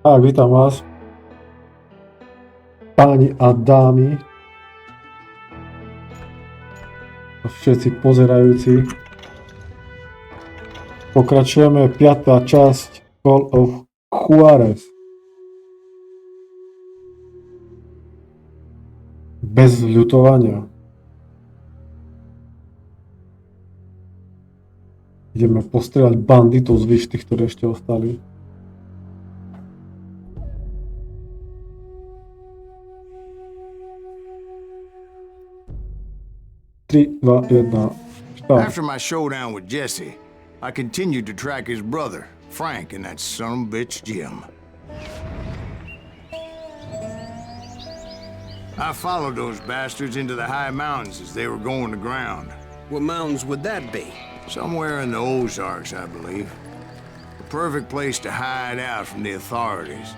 Tak, vítam vás, páni a dámy, a všetci pozerajúci. Pokračujeme 5. časť Call of Juarez. Bez ľutovania. Ideme postrieľať banditov zvyšných, ktorí ešte ostali. After my showdown with Jesse, I continued to track his brother, Frank, and that son of a bitch, Jim. I followed those bastards into the high mountains as they were going to ground. What mountains would that be? Somewhere in the Ozarks, I believe. The perfect place to hide out from the authorities.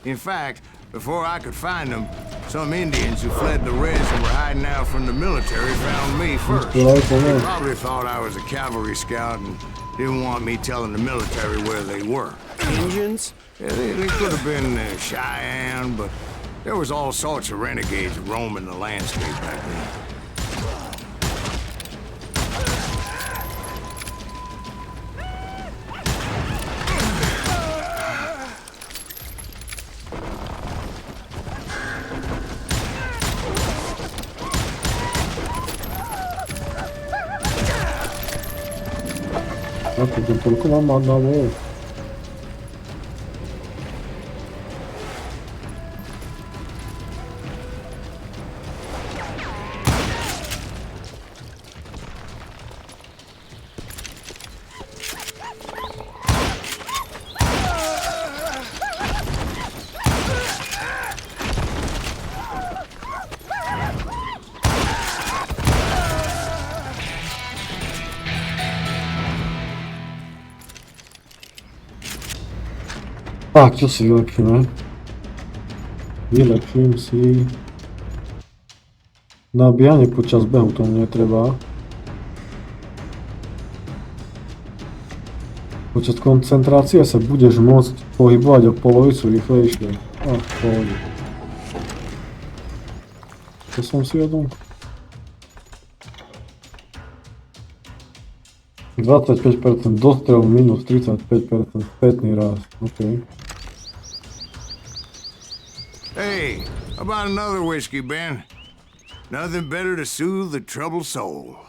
In fact, before I could find them, some Indians who fled the Reds and were hiding out from the military found me first. They probably thought I was a cavalry scout and didn't want me telling the military where they were. Indians? Yeah, they could have been Cheyenne, but there was all sorts of renegades roaming the landscape back then. Toľko mám mandávov. Tak, čo si vylepšíme? Vylepším si nabíjanie počas behu, tomu netreba. Počas koncentrácie sa budeš môcť pohybovať o polovicu rýchlejšie. Pohode. Čo som si jedol? 25% dostrel minus 35% spätný rast. OK. Hey, how about another whiskey, Ben? Nothing better to soothe the troubled soul.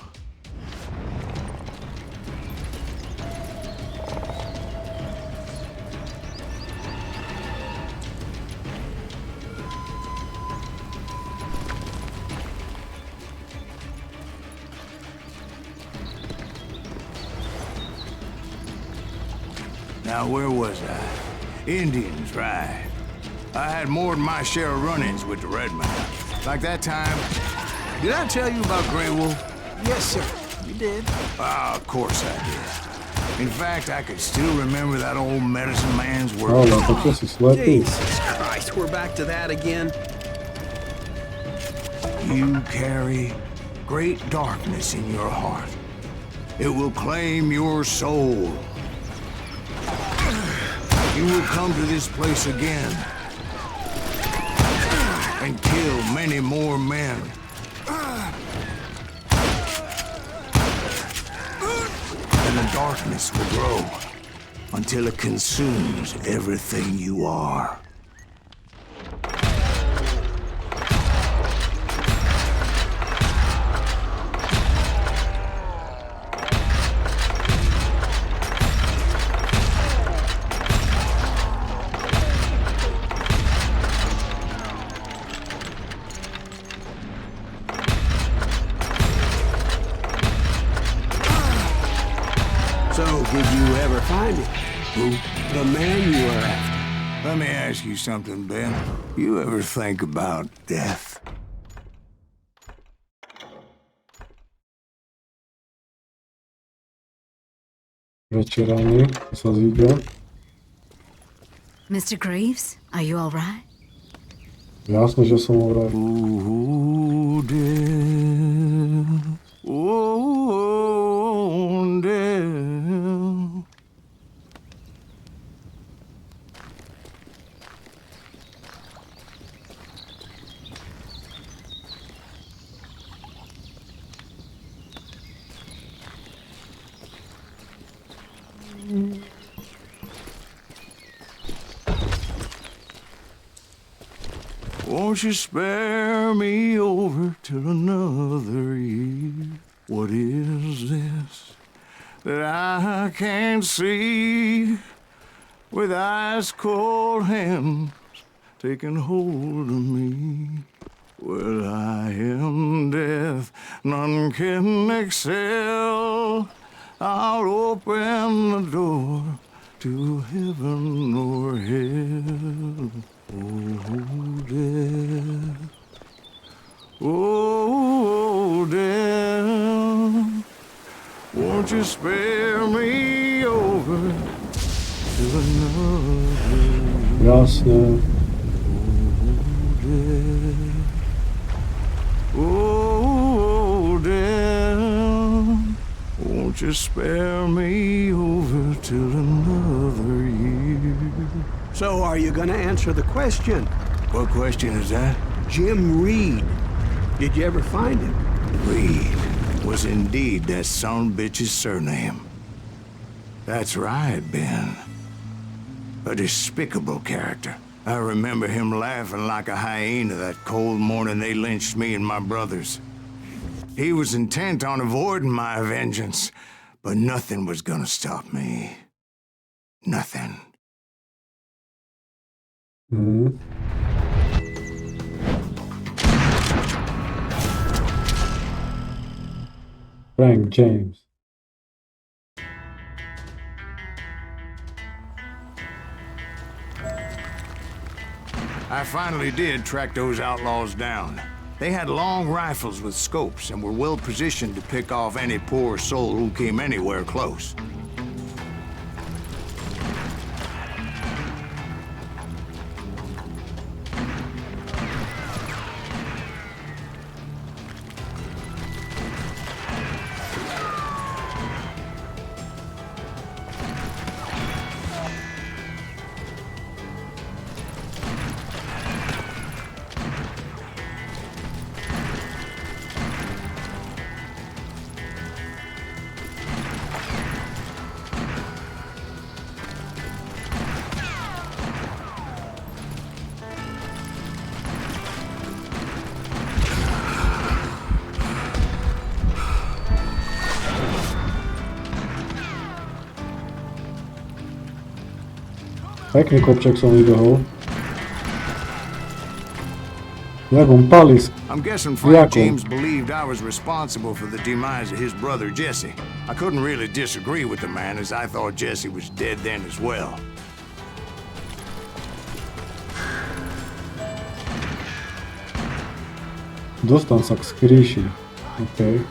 Now, where was I? Indians, right. I had more than my share of run-ins with the Red Man. Like that time. Did I tell you about Grey Wolf? Yes, sir. You did. Ah, of course I did. In fact, I could still remember that old medicine man's words. Jesus Christ, we're back to that again. You carry great darkness in your heart. It will claim your soul. You will come to this place again and kill many more men. And the darkness will grow until it consumes everything you are. So, did you ever find it? Who? The man you were after. Let me ask you something, Ben. You ever think about death? Večeranie sa zíde. Mr. Greaves, are you all right? Jasne, že som all right. Ooh, Oh, death. Oh, death. Won't you spare me over till another year? What is this that I can't see with ice cold hands taking hold of me? Well, I am death, none can excel. I'll open the door to heaven or hell. Oh, death. Oh, death. Won't you spare me over to another? Jasne. Oh, death. Won't you spare me over till another year? So are you gonna answer the question? What question is that? Jim Reed. Did you ever find him? Reed was indeed that son bitch's surname. That's right, Ben. A despicable character. I remember him laughing like a hyena that cold morning they lynched me and my brothers. He was intent on avoiding my vengeance, but nothing was gonna stop me. Nothing. Mhm. Frank James. I finally did track those outlaws down. They had long rifles with scopes and were well positioned to pick off any poor soul who came anywhere close. Pekný kopček som vybehol. Jak on palisk. I'm guessing Frank Jacob. James believed I was responsible for the demise of his brother Jesse. I couldn't really disagree with the man, as I thought Jesse was dead then as well. Dostal sa k skríši. OK.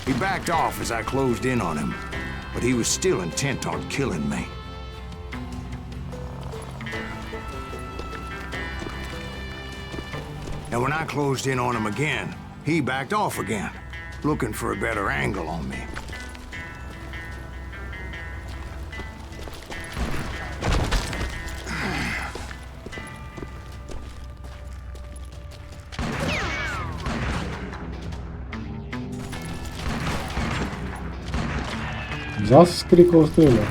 He backed off as I closed in on him, but he was still intent on killing me. And when I closed in on him again, he backed off again, looking for a better angle on me. Zas skrikol strieľa.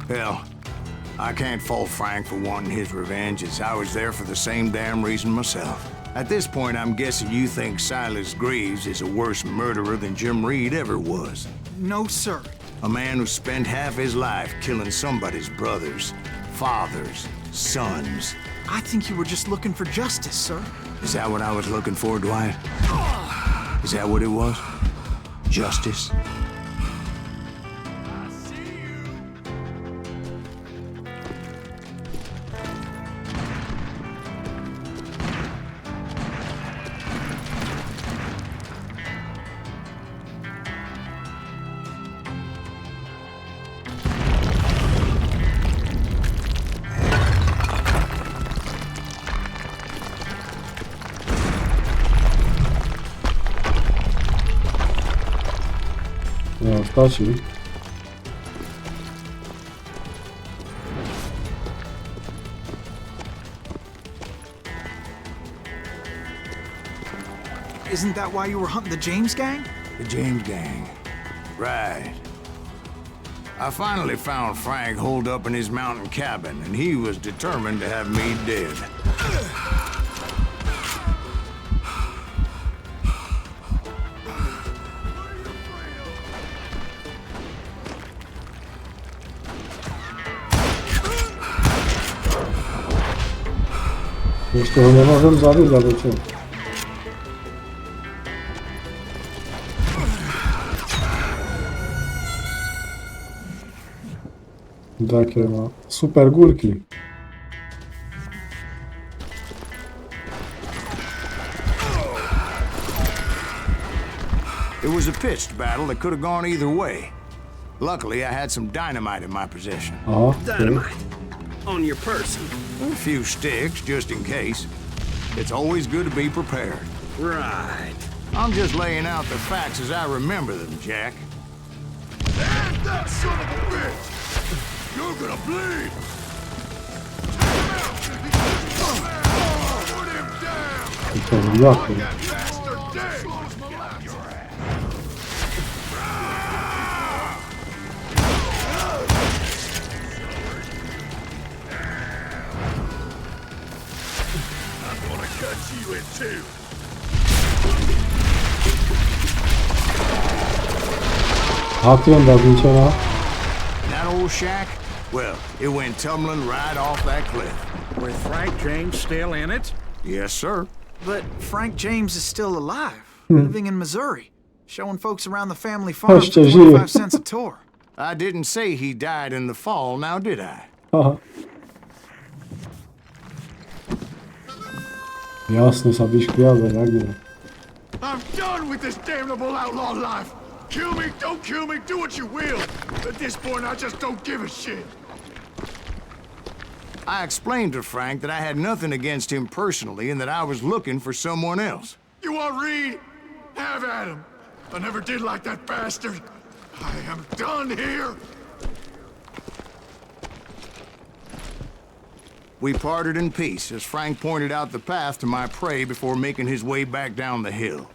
Hell, I can't fault Frank for wanting his revenge, as I was there for the same damn reason myself. At this point, I'm guessing you think Silas Greaves is a worse murderer than Jim Reed ever was. No, sir. A man who spent half his life killing somebody's brothers, fathers, sons. I think you were just looking for justice, sir. Is that what I was looking for, Dwight? Is that what it was? Justice? No, staci. Isn't that why you were hunting the James gang? The James gang. Right. I finally found Frank holed up in his mountain cabin, and he was determined to have me dead. Jeszcze go nie możemy zabić, albo co? Takie ma super górki. It was a pitched battle that could have gone either way. Luckily, I had some dynamite in my possession. Aha, Dynamite. On your person. A few sticks, just in case. It's always good to be prepared. Right. I'm just laying out the facts as I remember them, Jack. And that son of a bitch! You're gonna bleed! Put him down! i to jakie? That bastard dead! I'm gonna cut you in two! A ty ją zabicie na? That old shack? Well, it went tumbling right off that cliff. With Frank James still in it? Yes, sir. But Frank James is still alive, living in Missouri, showing folks around the family farm for Jeszcze 25 żyje. cents a tour. I didn't say he died in the fall, now did I? Aha. Jasne, sabiszki jadę, jak nie? I'm done with this damnable outlaw life! Kill me, don't kill me, do what you will! At this point, I just don't give a shit! I explained to Frank that I had nothing against him personally and that I was looking for someone else. You want Reed? Have at him! I never did like that bastard! I am done here! We parted in peace as Frank pointed out the path to my prey before making his way back down the hill.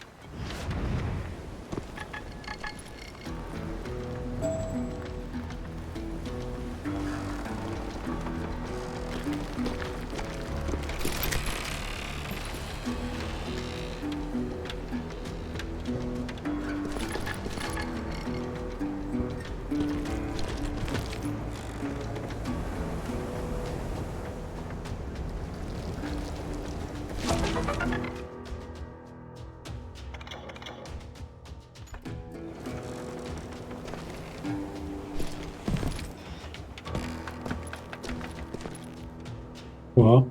Wow.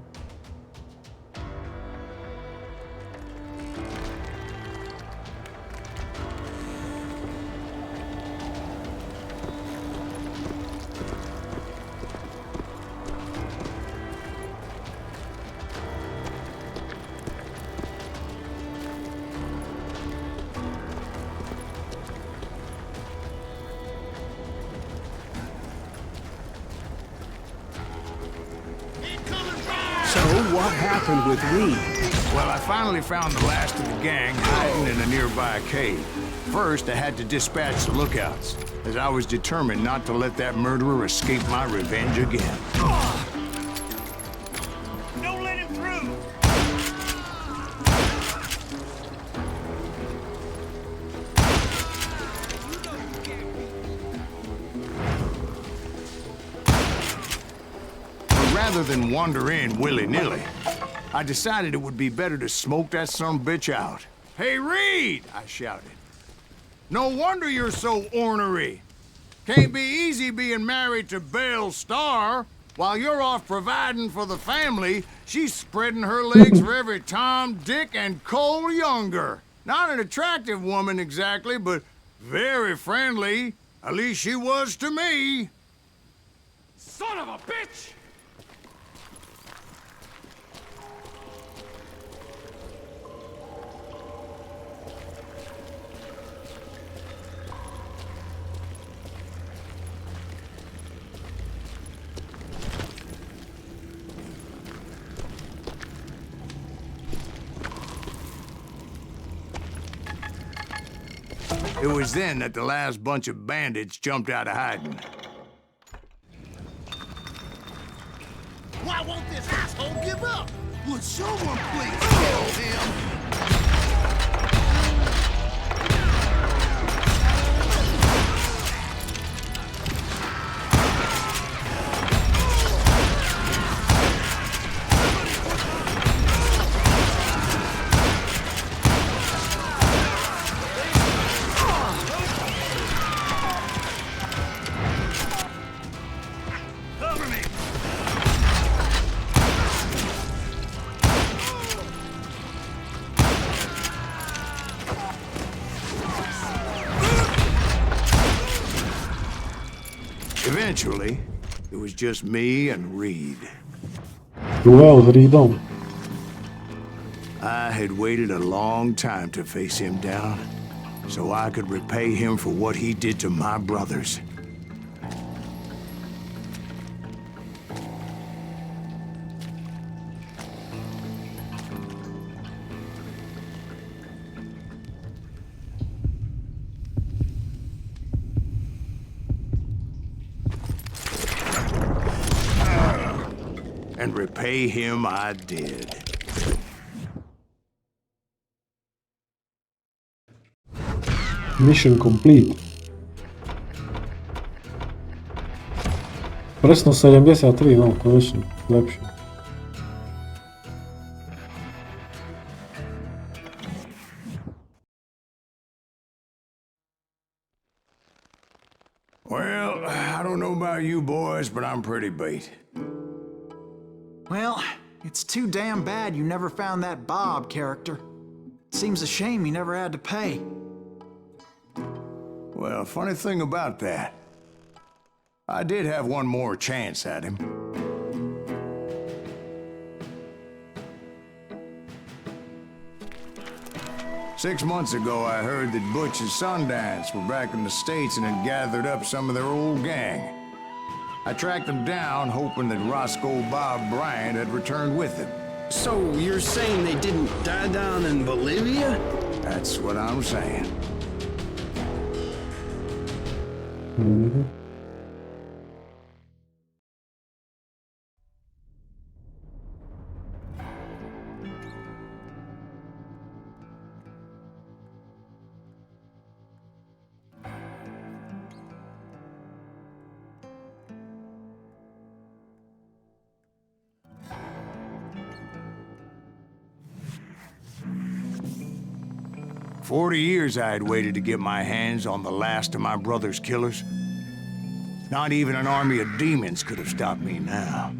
So what happened with Reed? Well, I finally found the last of the gang hiding in a nearby cave. First, I had to dispatch the lookouts, as I was determined not to let that murderer escape my revenge again. Don't let him through! But rather than wander in willy-nilly, I decided it would be better to smoke that sumbitch out. Hey, Reed! I shouted. No wonder you're so ornery. Can't be easy being married to Belle Starr. While you're off providing for the family, she's spreading her legs for every Tom, Dick, and Cole Younger. Not an attractive woman exactly, but very friendly. At least she was to me. Son of a bitch! It was then that the last bunch of bandits jumped out of hiding. Why won't this asshole give up? Would someone please kill him? Eventually, it was just me and Reed. Well, Reedom. I had waited a long time to face him down, so I could repay him for what he did to my brothers. And repay him I did. Mission complete. Presno 73, no, konačno, lepše. Well, I don't know about you boys, but I'm pretty beat. Well, it's too damn bad you never found that Bob character. Seems a shame he never had to pay. Well, funny thing about that, I did have one more chance at him. Six months ago, I heard that Butch and Sundance were back in the States and had gathered up some of their old gang. I tracked them down, hoping that Roscoe Bob Bryant had returned with them. So you're saying they didn't die down in Bolivia? That's what I'm saying. Mhm. For 40 years I had waited to get my hands on the last of my brother's killers. Not even an army of demons could have stopped me now.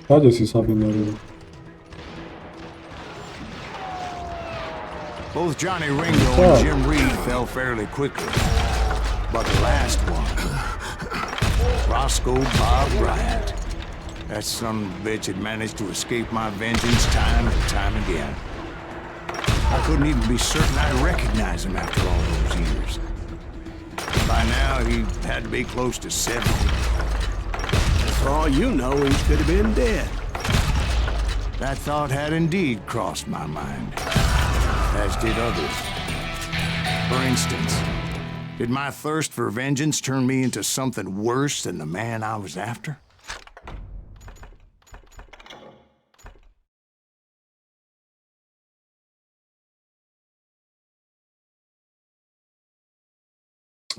Hadi si sabi naredil. Both Johnny Ringo and Jim Reed fell fairly quickly. But the last one, Roscoe Bob Bryant, that son of a bitch had managed to escape my vengeance time and time again. I couldn't even be certain I recognized him after all those years. By now, he had to be close to 70. For all you know, he could have been dead. That thought had indeed crossed my mind, as did others. For instance, did my thirst for vengeance turn me into something worse than the man I was after?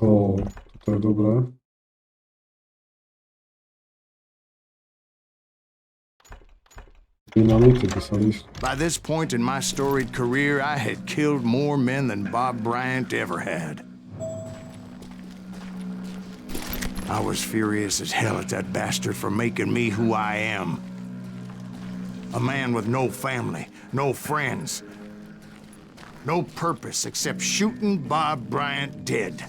O, to je dobré. Dynamity by sa líst. By this point in my storied career, I had killed more men than Bob Bryant ever had. I was furious as hell at that bastard for making me who I am. A man with no family, no friends, no purpose except shooting Bob Bryant dead.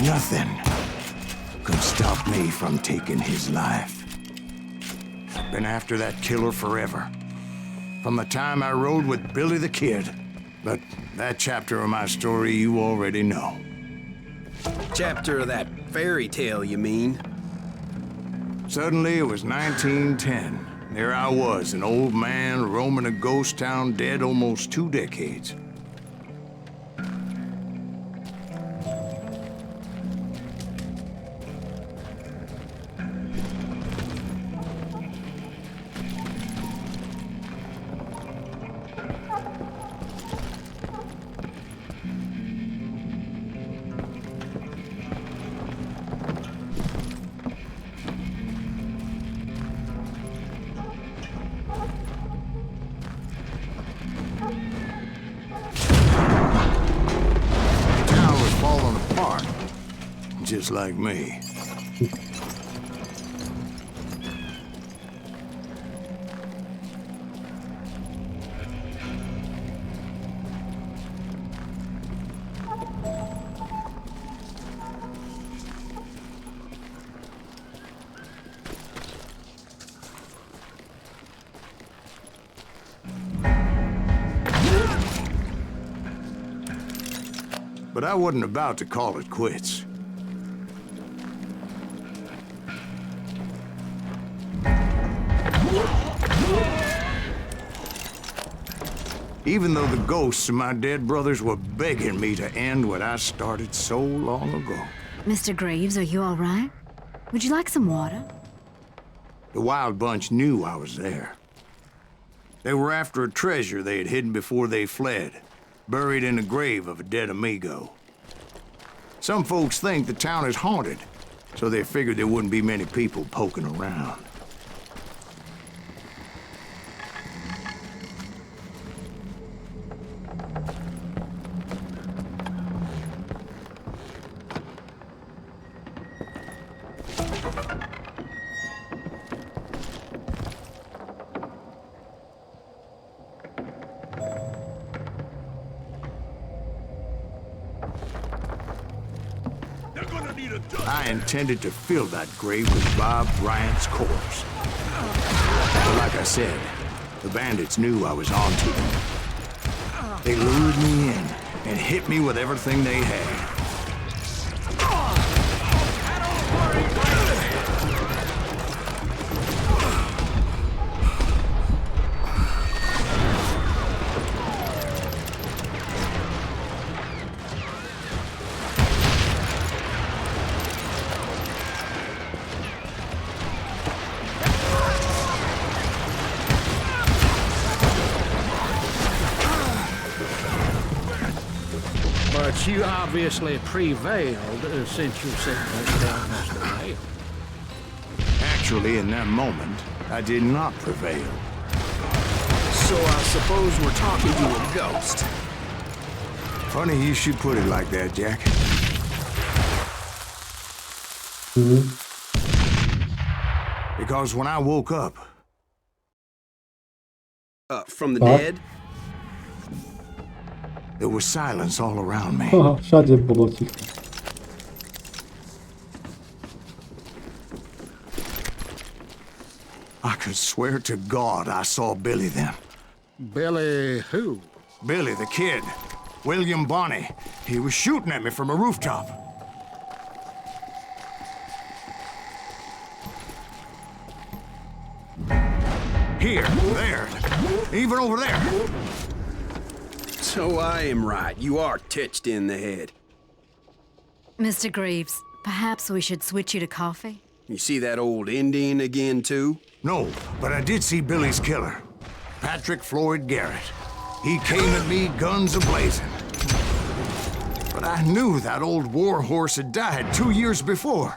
Nothing could stop me from taking his life. Been after that killer forever. From the time I rode with Billy the Kid. But that chapter of my story you already know. Chapter of that fairy tale, you mean? Suddenly it was 1910. There I was, an old man roaming a ghost town dead almost 2 decades. Just like me. But I wasn't about to call it quits. Even though the ghosts of my dead brothers were begging me to end what I started so long ago. Mr. Graves, are you all right? Would you like some water? The Wild Bunch knew I was there. They were after a treasure they had hidden before they fled, buried in the grave of a dead amigo. Some folks think the town is haunted, so they figured there wouldn't be many people poking around. I intended to fill that grave with Bob Bryant's corpse. But like I said, the bandits knew I was on to them. They lured me in and hit me with everything they had. you obviously prevailed since you sent us down Mr. Whale. Actually, in that moment, I did not prevail. So I suppose we're talking to a ghost. Funny you should put it like that, Jack. Because when I woke up, From the dead? there was silence all around me. Haha, wszędzie było cicho. I could swear to God I saw Billy then. Billy who? Billy, the kid. William Bonney. He was shooting at me from a rooftop. Here, there, even over there. So I am right. You are titched in the head. Mr. Greaves, perhaps we should switch you to coffee? You see that old Indian again, too? No, but I did see Billy's killer, Patrick Floyd Garrett. He came at me guns a-blazing. But I knew that old war horse had died 2 years before.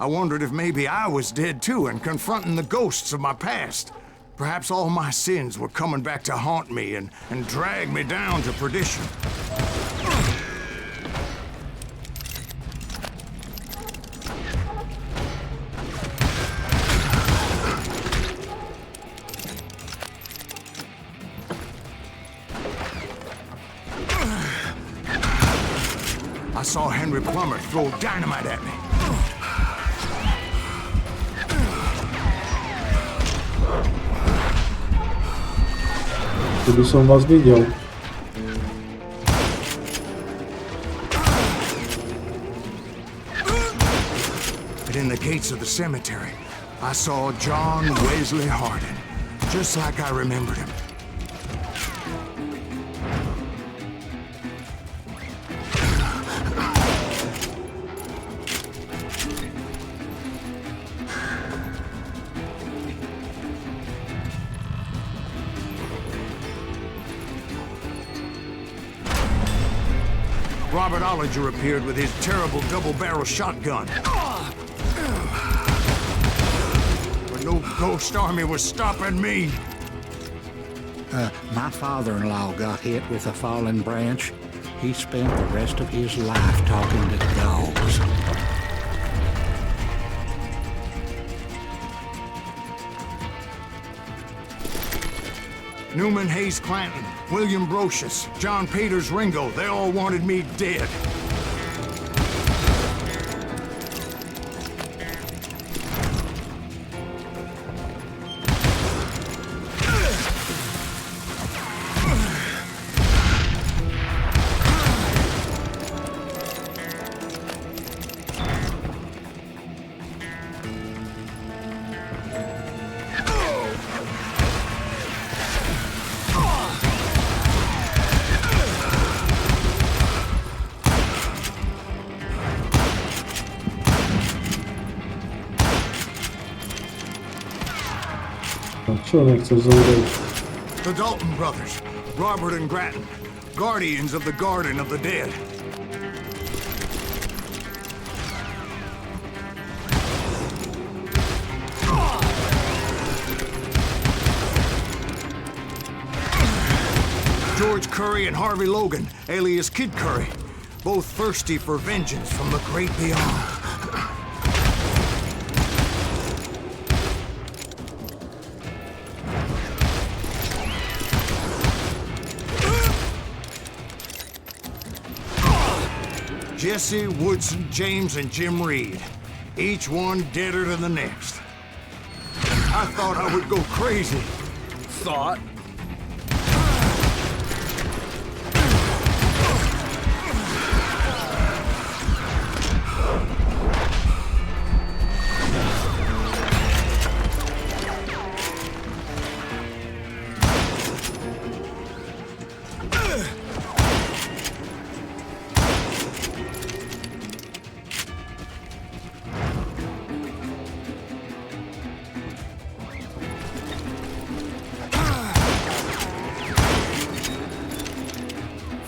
I wondered if maybe I was dead too and confronting the ghosts of my past. Perhaps all my sins were coming back to haunt me and drag me down to perdition. I saw Henry Plummer throw dynamite at me. Gdybyś on was widział. But in the gates of the cemetery, I saw John Wesley Hardin, just like I remembered him. Robert Ollinger appeared with his terrible double-barrel shotgun. But no ghost army was stopping me. My father-in-law got hit with a fallen branch. He spent the rest of his life talking to dogs. Newman Hayes Clanton, William Brocious, John Peters Ringo, they all wanted me dead. Czego nie chcesz zagrać? The Dalton brothers, Robert and Grattan, guardians of the Garden of the Dead. George Curry and Harvey Logan, alias Kid Curry, both thirsty for vengeance from the great beyond. Jesse, Woodson, James, and Jim Reed. Each one deader than the next. I thought I would go crazy. Thought?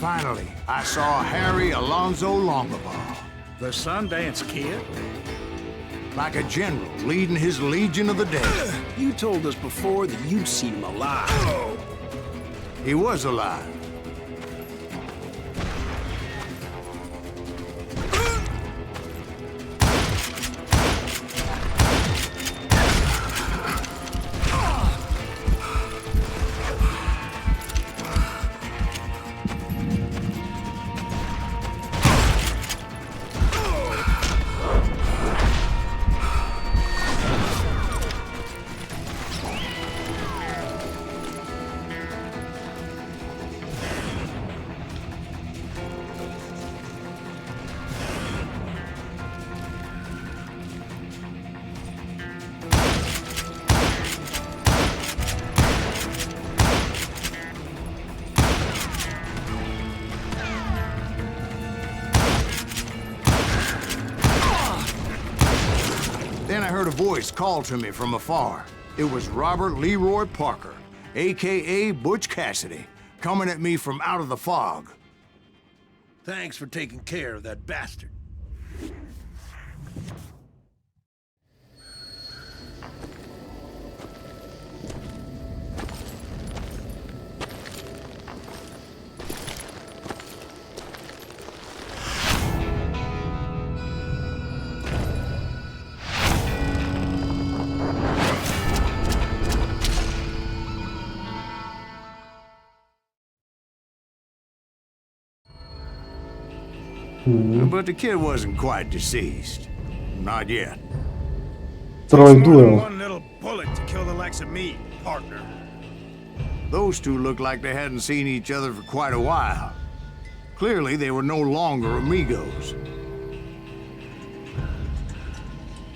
Finally, I saw Harry Alonzo Longabaugh. The Sundance Kid? Like a general leading his Legion of the Dead. You told us before that you'd seen him alive. He was alive. Then I heard a voice call to me from afar. It was Robert Leroy Parker, a.k.a. Butch Cassidy, coming at me from out of the fog. Thanks for taking care of that bastard. But the kid wasn't quite deceased. Not yet. Troj More than duel. one little bullet to kill the likes of me, partner. Those two looked like they hadn't seen each other for quite a while. Clearly, they were no longer amigos.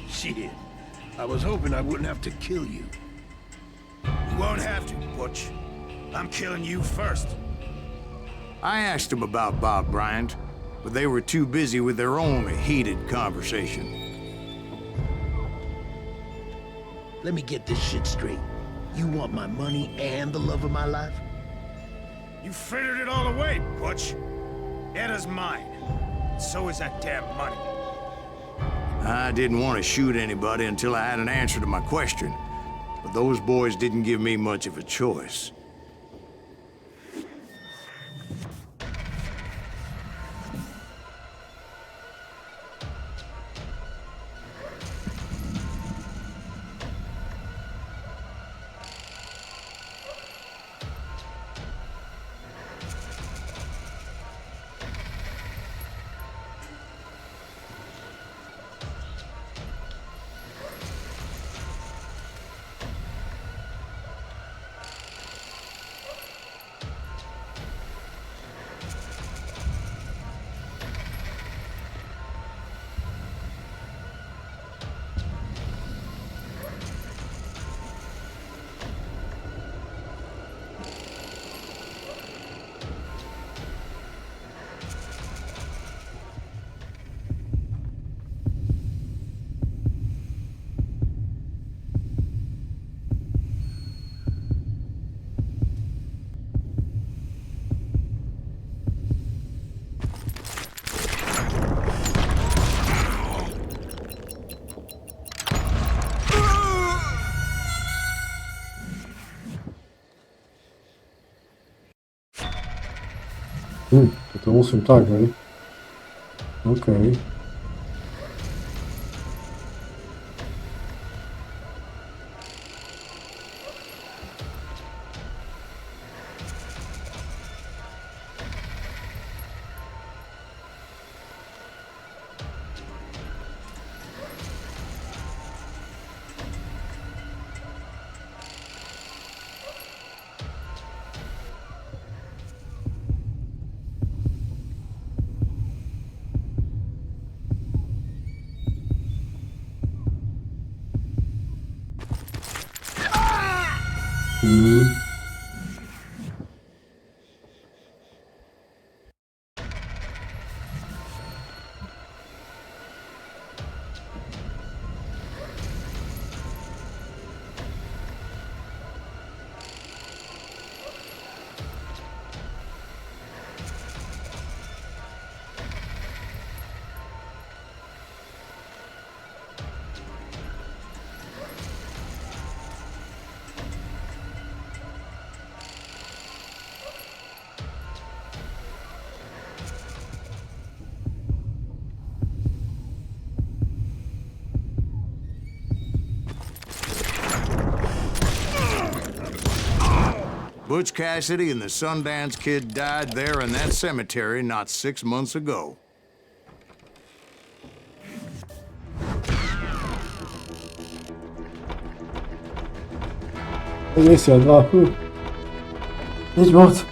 Shit. I was hoping I wouldn't have to kill you. You won't have to, Butch. I'm killing you first. I asked them about Bob Bryant, but they were too busy with their own heated conversation. Let me get this shit straight. You want my money and the love of my life? You frittered it all away, Butch. Etta's mine. So is that damn money. I didn't want to shoot anybody until I had an answer to my question, but those boys didn't give me much of a choice. To 8 tak, hej. Okej. Butch Cassidy and the Sundance Kid died there in that cemetery not 6 months ago. Egész jól, hú. Így volt.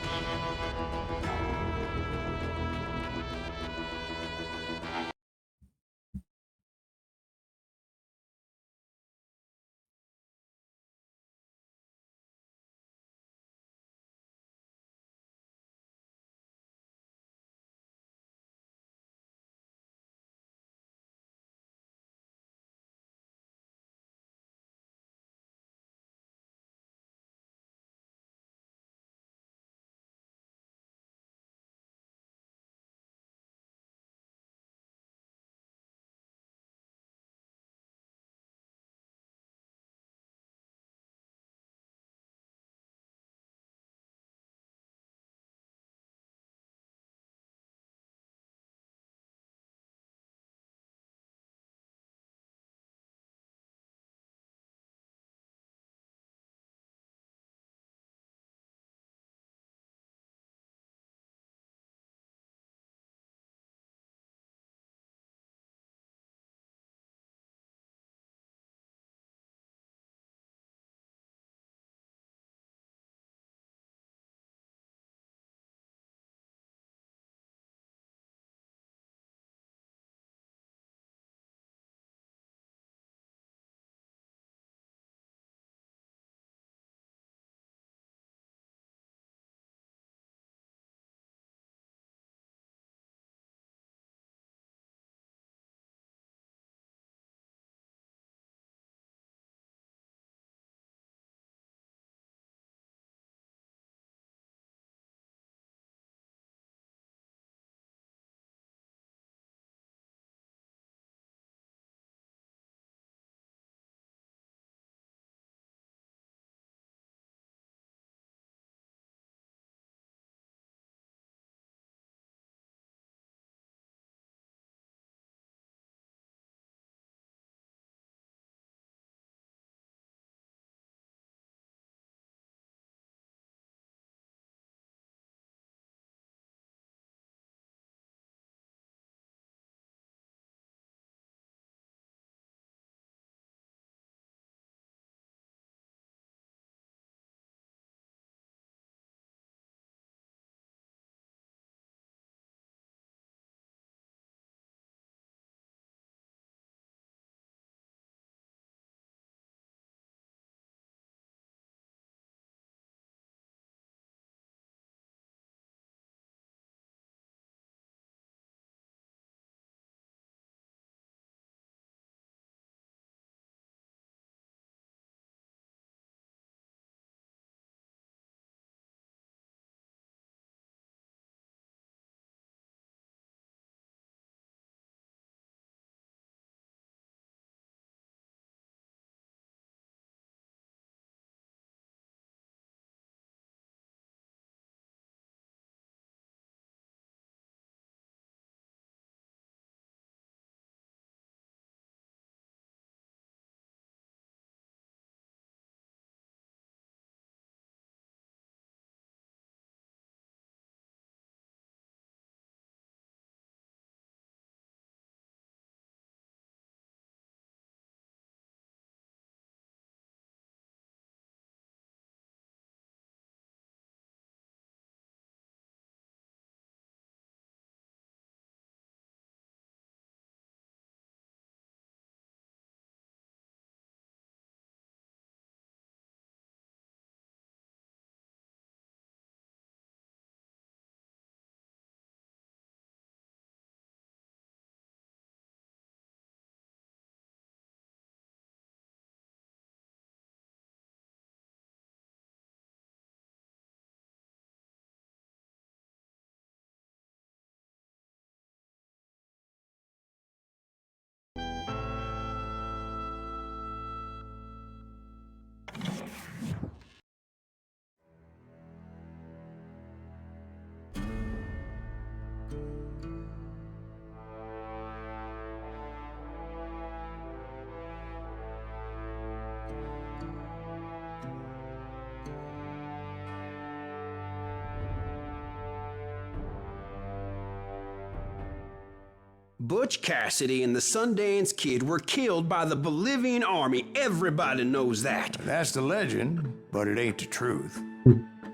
Butch Cassidy and the Sundance Kid were killed by the Bolivian army. Everybody knows that. That's the legend, but it ain't the truth.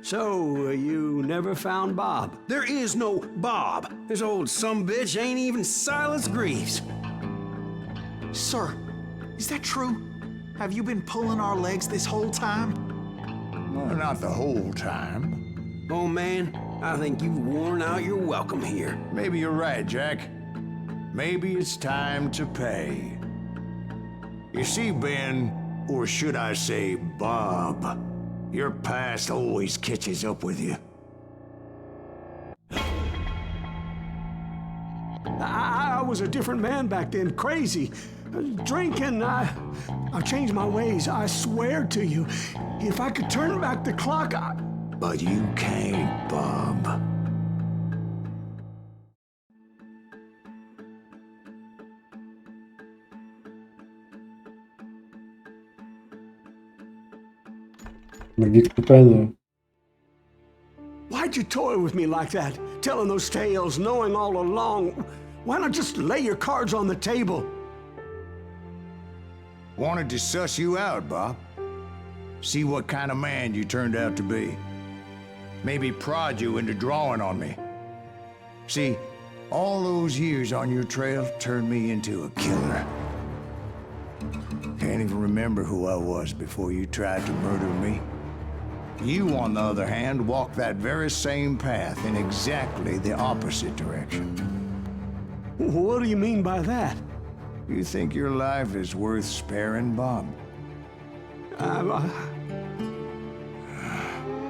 So, you never found Bob? There is no Bob. This old sumbitch ain't even Silas Greaves. Sir, is that true? Have you been pulling our legs this whole time? Well, not the whole time. Oh man, I think you've worn out your welcome here. Maybe you're right, Jack. Maybe it's time to pay. You see, Ben, or should I say Bob, your past always catches up with you. I was a different man back then, crazy. Drinking, I've changed my ways, I swear to you. If I could turn back the clock, But you can't, Bob. Why'd you toy with me like that? Telling those tales, knowing all along. Why not just lay your cards on the table? Wanted to suss you out, Bob. See what kind of man you turned out to be. Maybe prod you into drawing on me. See, all those years on your trail turned me into a killer. Can't even remember who I was before you tried to murder me. You, on the other hand, walked that very same path in exactly the opposite direction. What do you mean by that? You think your life is worth sparing, Bob?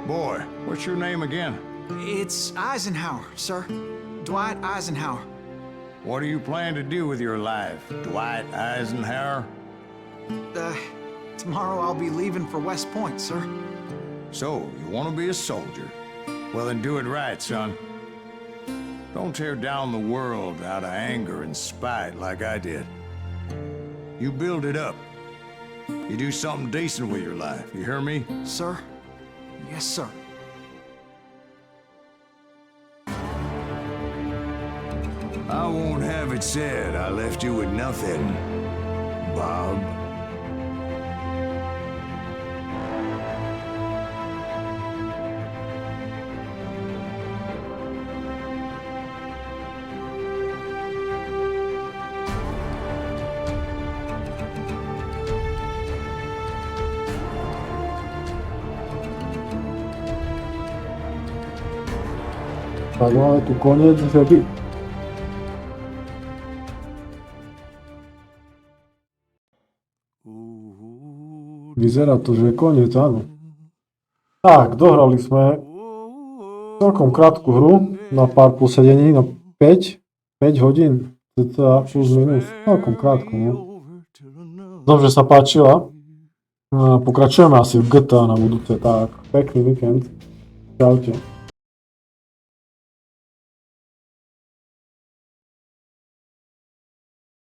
Boy, what's your name again? It's Eisenhower, sir. Dwight Eisenhower. What do you plan to do with your life, Dwight Eisenhower? Tomorrow I'll be leaving for West Point, sir. So, you want to be a soldier? Well, then do it right, son. Don't tear down the world out of anger and spite like I did. You build it up. You do something decent with your life, you hear me? Sir? Yes, sir. I won't have it said I left you with nothing, Bob. Tak máme tu koniec hry. Vyzerá to, že je koniec, áno. Tak, dohrali sme celkom krátku hru na pár posedení, na 5 hodín, teda plus minus, celkom krátku, no. Dobre, že sa páčila. Pokračujeme asi v GTA na budúce, tak pekný víkend. Čaute.